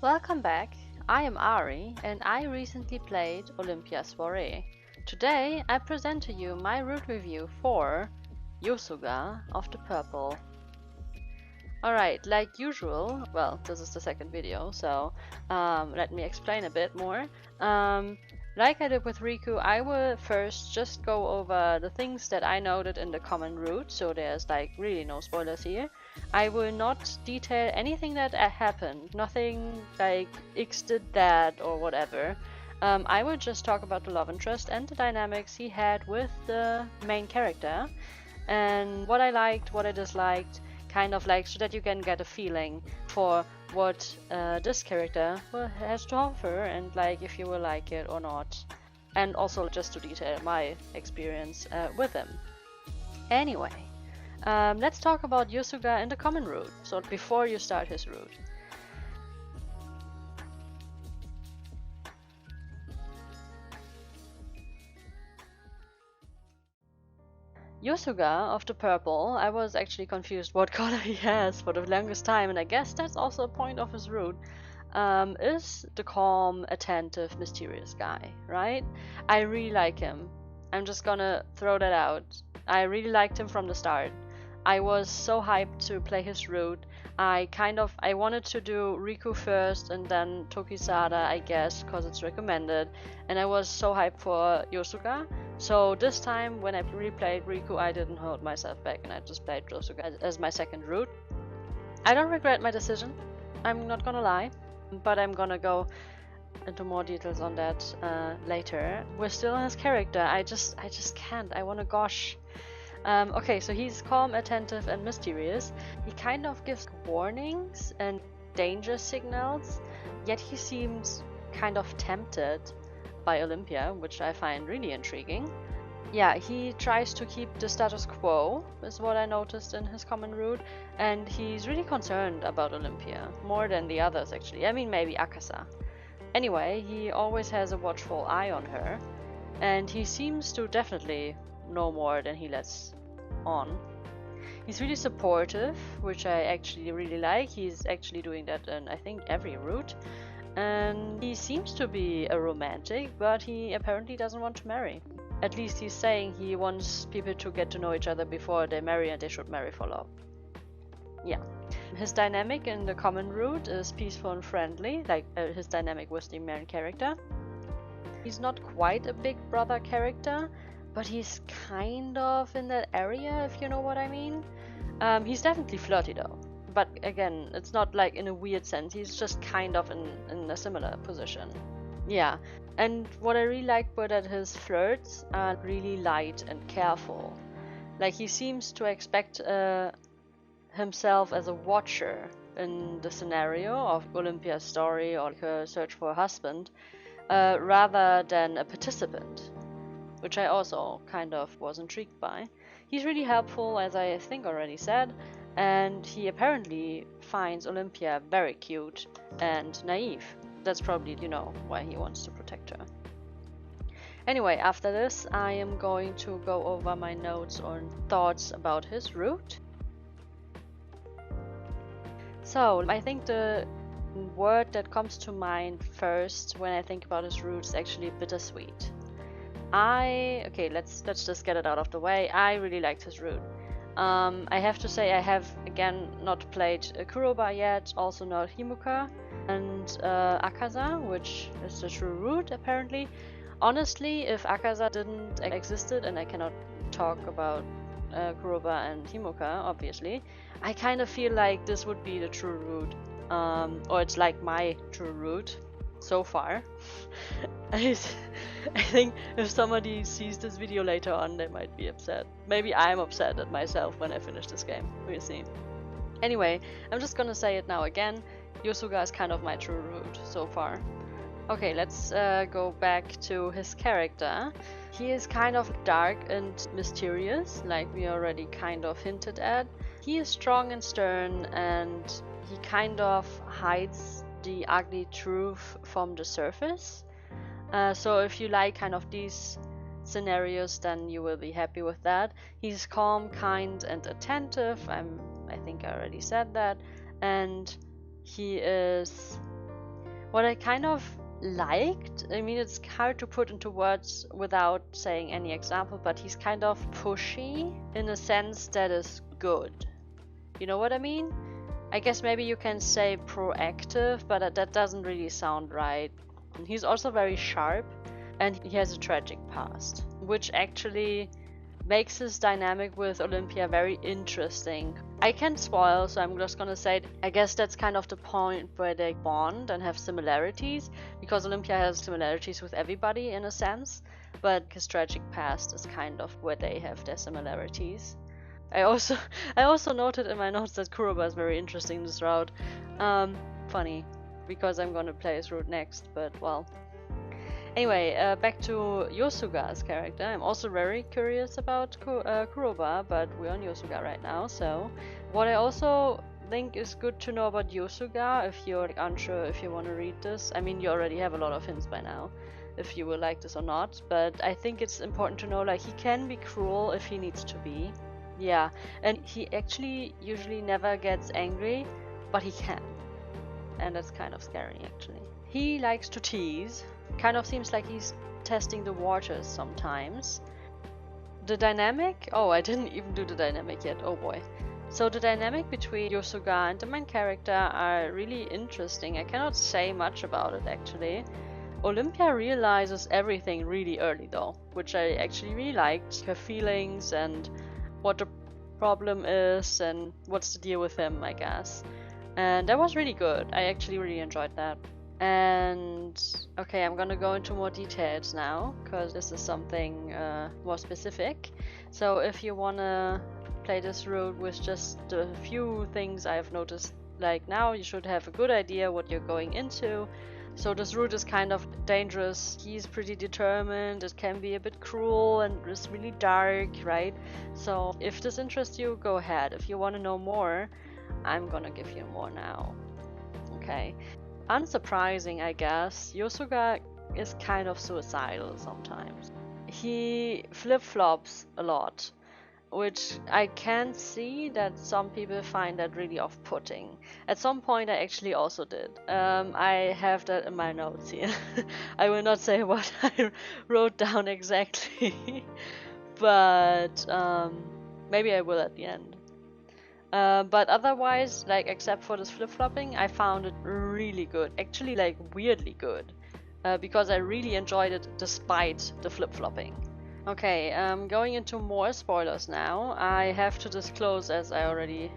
Welcome back, I am Ari and I recently played Olympia Soiree. Today I present to you my route review for Yosuga of the Purple. Alright, like usual, well, this is the second video, so let me explain a bit more. Like I did with Riku, I will first just go over the things that I noted in the common route, so there's like really no spoilers here. I will not detail anything that happened, nothing like X did that or whatever. I will just talk about the love interest and the dynamics he had with the main character, and what I liked, what I disliked, kind of like so that you can get a feeling for what this character has to offer and like if you will like it or not, and also just to detail my experience with him. Anyway, let's talk about Yosuga in the common route, so before you start his route. Yosuga of the Purple, I was actually confused what color he has for the longest time, and I guess that's also a point of his route, is the calm, attentive, mysterious guy, right? I really like him. I'm just gonna throw that out. I really liked him from the start. I was so hyped to play his route. I wanted to do Riku first and then Tokisada, I guess, because it's recommended, and I was so hyped for Yosuga. So this time when I replayed Riku, I didn't hold myself back and I just played Yosuga as my second route. I don't regret my decision, I'm not gonna lie, but I'm gonna go into more details on that later. We're still on his character. I just can't. I wanna gosh. Okay, so he's calm, attentive, and mysterious. He kind of gives warnings and danger signals, yet he seems kind of tempted by Olympia, which I find really intriguing. Yeah, he tries to keep the status quo, is what I noticed in his common route, and he's really concerned about Olympia, more than the others actually. I mean, maybe Akasa. Anyway, he always has a watchful eye on her, and he seems to definitely know more than he lets on. He's really supportive, which I actually really like. He's actually doing that in, I think, every route. And he seems to be a romantic, but he apparently doesn't want to marry. At least he's saying he wants people to get to know each other before they marry, and they should marry for love. Yeah. His dynamic in the common route is peaceful and friendly, like his dynamic with the main character. He's not quite a big brother character, but he's kind of in that area, if you know what I mean. He's definitely flirty though. But again, it's not like in a weird sense, he's just kind of in a similar position. Yeah, and what I really like were that his flirts are really light and careful. Like he seems to expect himself as a watcher in the scenario of Olympia's story or her search for a husband, rather than a participant, which I also kind of was intrigued by. He's really helpful, as I think already said, and he apparently finds Olympia very cute and naive. That's probably, you know, why he wants to protect her. Anyway, after this, I am going to go over my notes or thoughts about his route. So, I think the word that comes to mind first when I think about his route is actually bittersweet. Okay, let's just get it out of the way. I really liked his route. I have to say I have, again, not played Kuroba yet, also not Himuka, and Akaza, which is the true route, apparently. Honestly, if Akaza didn't existed, and I cannot talk about Kuroba and Himuka, obviously, I kind of feel like this would be the true route, or it's like my true route so far. I think if somebody sees this video later on, they might be upset. Maybe I'm upset at myself when I finish this game. We'll see. Anyway, I'm just gonna say it now again. Yosuga is kind of my true route so far. Okay, let's go back to his character. He is kind of dark and mysterious, like we already kind of hinted at. He is strong and stern, and he kind of hides the ugly truth from the surface. So if you like kind of these scenarios, then you will be happy with that. He's calm, kind, and attentive. I think I already said that. And he is What I kind of liked, I mean, it's hard to put into words without saying any example, but he's kind of pushy in a sense that is good. You know what I mean? I guess maybe you can say proactive, but that doesn't really sound right. He's also very sharp, and he has a tragic past, which actually makes his dynamic with Olympia very interesting. I can't spoil, so I'm just gonna say it. I guess that's kind of the point where they bond and have similarities, because Olympia has similarities with everybody in a sense, but his tragic past is kind of where they have their similarities. I also noted in my notes that Kuroba is very interesting in this route. Funny, because I'm gonna play his route next, but well. Anyway, back to Yosuga's character. I'm also very curious about Kuroba, but we're on Yosuga right now, so... What I also think is good to know about Yosuga, if you're unsure if you want to read this. I mean, you already have a lot of hints by now, if you will like this or not, but I think it's important to know, like, he can be cruel if he needs to be. Yeah, and he actually usually never gets angry, but he can. And that's kind of scary, actually. He likes to tease. Kind of seems like he's testing the waters sometimes. The dynamic? Oh, I didn't even do the dynamic yet. Oh boy. So the dynamic between Yosuga and the main character are really interesting. I cannot say much about it, actually. Olympia realizes everything really early, though, which I actually really liked. Her feelings and what the problem is and what's the deal with him, I guess. And that was really good. I actually really enjoyed that. And okay, I'm gonna go into more details now, because this is something more specific. So if you wanna play this route with just a few things I've noticed, like now, you should have a good idea what you're going into. So this route is kind of dangerous. He's pretty determined. It can be a bit cruel and it's really dark, right? So if this interests you, go ahead. If you want to know more, I'm gonna give you more now. Okay. Unsurprising, I guess, Yosuga is kind of suicidal sometimes. He flip-flops a lot, which I can see that some people find that really off-putting. At some point I actually also did. I have that in my notes here. I will not say what I wrote down exactly, but maybe I will at the end. But otherwise, like, except for this flip-flopping, I found it really good. Actually, like, weirdly good. Because I really enjoyed it despite the flip-flopping. Okay, going into more spoilers now. I have to disclose, as I already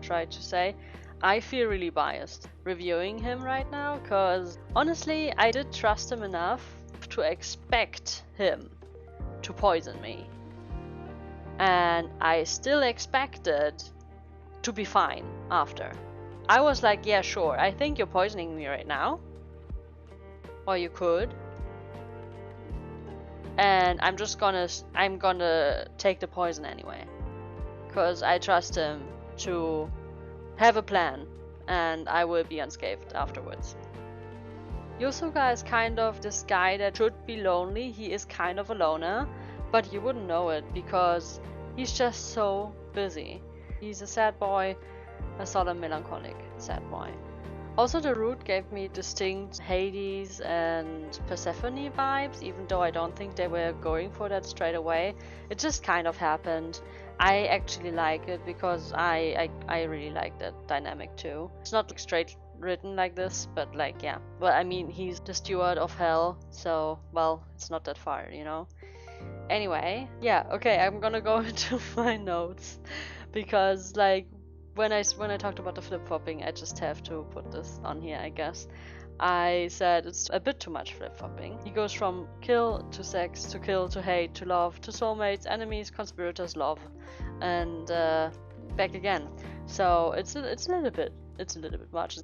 tried to say, I feel really biased reviewing him right now, because honestly, I did trust him enough to expect him to poison me. And I still expected to be fine after. I was like, yeah, sure, I think you're poisoning me right now. Or you could. And I'm gonna take the poison anyway. Because I trust him to have a plan. And I will be unscathed afterwards. Yosuga is kind of this guy that should be lonely. He is kind of a loner. But you wouldn't know it because he's just so busy. He's a sad boy, a solemn melancholic sad boy. Also, the route gave me distinct Hades and Persephone vibes, even though I don't think they were going for that straight away. It just kind of happened. I actually like it because I really like that dynamic too. It's not like straight written like this, but like, yeah. But I mean, he's the steward of hell, so, well, it's not that far, you know? Anyway, yeah, okay, I'm gonna go into my notes. Because, like, when I talked about the flip-flopping, I just have to put this on here, I guess. I said it's a bit too much flip-flopping. He goes from kill to sex, to kill to hate, to love, to soulmates, enemies, conspirators, love, and back again. So it's a little bit much.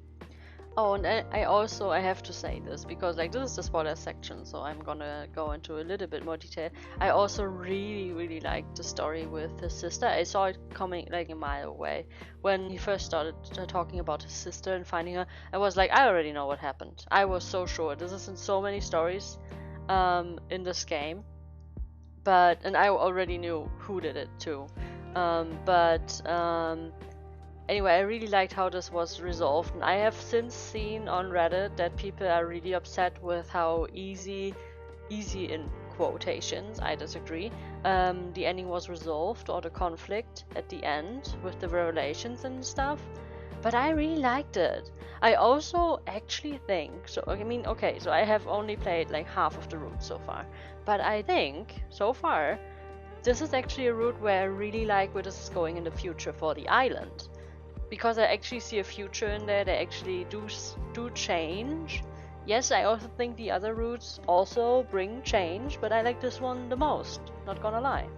Oh, and I have to say this, because like this is the spoiler section, so I'm gonna go into a little bit more detail. I also really liked the story with his sister. I saw it coming like a mile away. When he first started talking about his sister and finding her, I was like, I already know what happened. I was so sure. This is in so many stories in this game. And I already knew who did it too. Anyway, I really liked how this was resolved, and I have since seen on Reddit that people are really upset with how easy in quotations, I disagree, the ending was resolved, or the conflict at the end with the revelations and stuff. But I really liked it. I also actually think, so I mean, okay, so I have only played like half of the route so far, but I think so far this is actually a route where I really like where this is going in the future for the island, because I actually see a future in there. They actually do change. Yes, I also think the other routes also bring change, but I like this one the most, not gonna lie.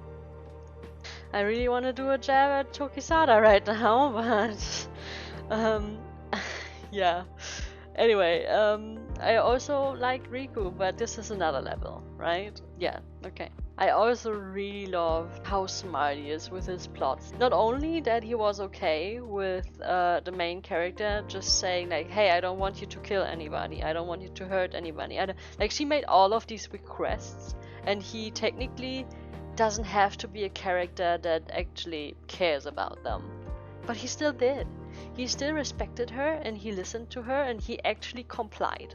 I really want to do a jab at Tokisada right now, but yeah. Anyway, I also like Riku, but this is another level, right? Yeah, okay. I also really loved how smart he is with his plots. Not only that he was okay with the main character just saying like, hey, I don't want you to kill anybody, I don't want you to hurt anybody. Like, she made all of these requests, and he technically doesn't have to be a character that actually cares about them. But he still did. He still respected her, and he listened to her, and he actually complied.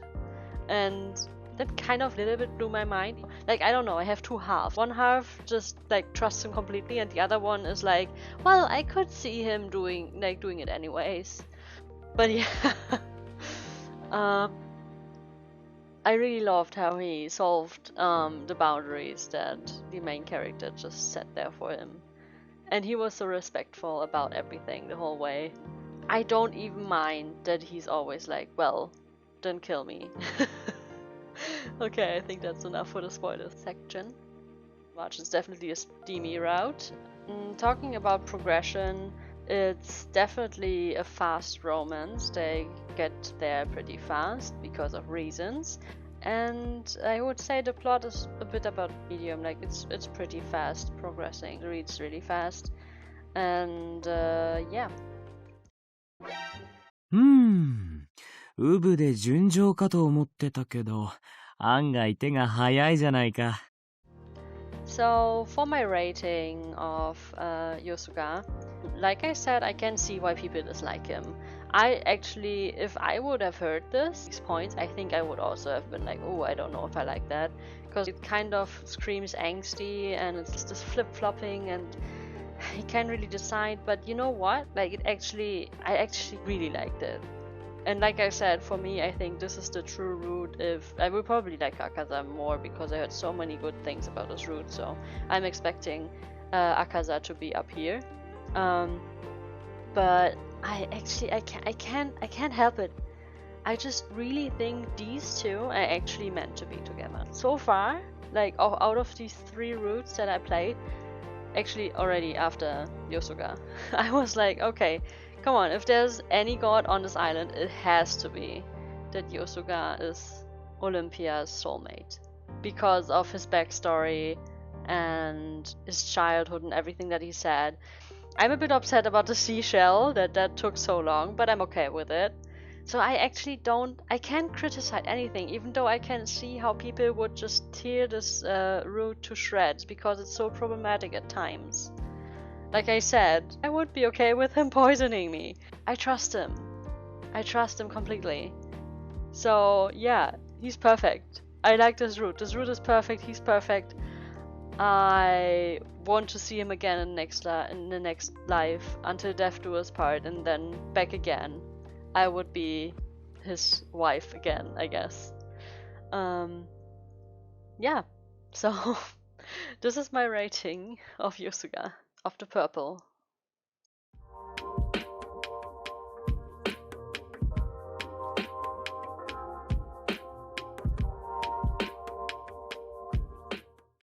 And that kind of little bit blew my mind. Like, I don't know, I have two halves. One half just like trusts him completely, and the other one is like, well, I could see him doing it anyways. But yeah. I really loved how he solved the boundaries that the main character just set there for him. And he was so respectful about everything the whole way. I don't even mind that he's always like, well, don't kill me. Okay, I think that's enough for the spoilers section. March is definitely a steamy route. Talking about progression, it's definitely a fast romance. They get there pretty fast because of reasons. And I would say the plot is a bit about medium, like it's pretty fast progressing. It reads really fast. And yeah. ウブで順調かと思ってたけど、案外手が早いじゃないか。So for my rating of Yosuga, like I said, I can see why people dislike him. I actually, if I would have heard these points, I think I would also have been like, oh, I don't know if I like that. Because it kind of screams angsty, and it's just flip-flopping, and he can't really decide. But you know what? Like, I actually really liked it. And like I said, for me, I think this is the true route. If I would probably like Akaza more, because I heard so many good things about this route, so I'm expecting Akaza to be up here. But I can't help it. I just really think these two are actually meant to be together. So far, like out of these three routes that I played, actually already after Yosuga, I was like, okay, come on, if there's any god on this island, it has to be that Yosuga is Olympia's soulmate. Because of his backstory and his childhood and everything that he said. I'm a bit upset about the seashell, that took so long, but I'm okay with it. So I can't criticize anything, even though I can see how people would just tear this route to shreds, because it's so problematic at times. Like I said, I would be okay with him poisoning me. I trust him. I trust him completely. So yeah, he's perfect. I like this route. This route is perfect. He's perfect. I want to see him again in the next life, until death do us part, and then back again. I would be his wife again, I guess. Yeah. So this is my rating of Yosuga, of the purple.